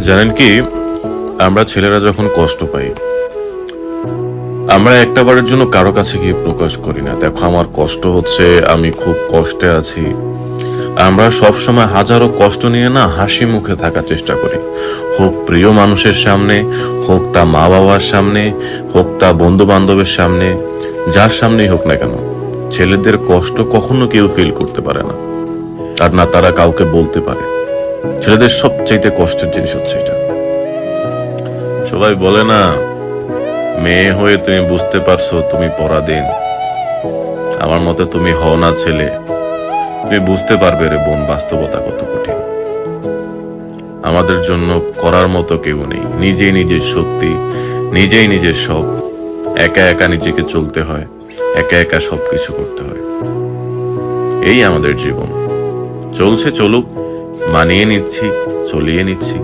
জানেন কি, আমরা ছেলেরা যখন কষ্ট পাই, আমরা একটাবারের জন্য কারো কাছে গিয়ে প্রকাশ করি না, দেখো আমার কষ্ট হচ্ছে, আমি খুব কষ্টে আছি। আমরা সবসময় হাজারো কষ্ট নিয়ে না হাসি মুখে থাকার চেষ্টা করি, হোক প্রিয় মানুষের সামনে, হোক তা মা বাবার সামনে, হোক তা বন্ধু বান্ধবের সামনে, যার সামনেই হোক না কেন। ছেলেদের কষ্ট কখনো কেউ ফিল করতে পারে না, আর না তারা কাউকে বলতে পারে। ছেলেদের সবচাইতে কষ্টের জিনিস হচ্ছে এটা। সবাই বলে না, মেয়ে হয়ে তুমি বুঝতে পারছো তুমি পরাধীন, আমার মতে তুমি হও না ছেলে, তুমি বুঝতে পারবে রে বোন বাস্তবতা কত কঠিন। আমাদের জন্য করার মতো কেউ নেই, নিজেই নিজের শক্তি, নিজেই নিজের সব। একা একা নিজেকে চলতে হয়, একা একা সবকিছু করতে হয়। এই আমাদের জীবন, চলছে চলুক, মানিয়ে নিচ্ছি, চলিয়ে নিচ্ছি।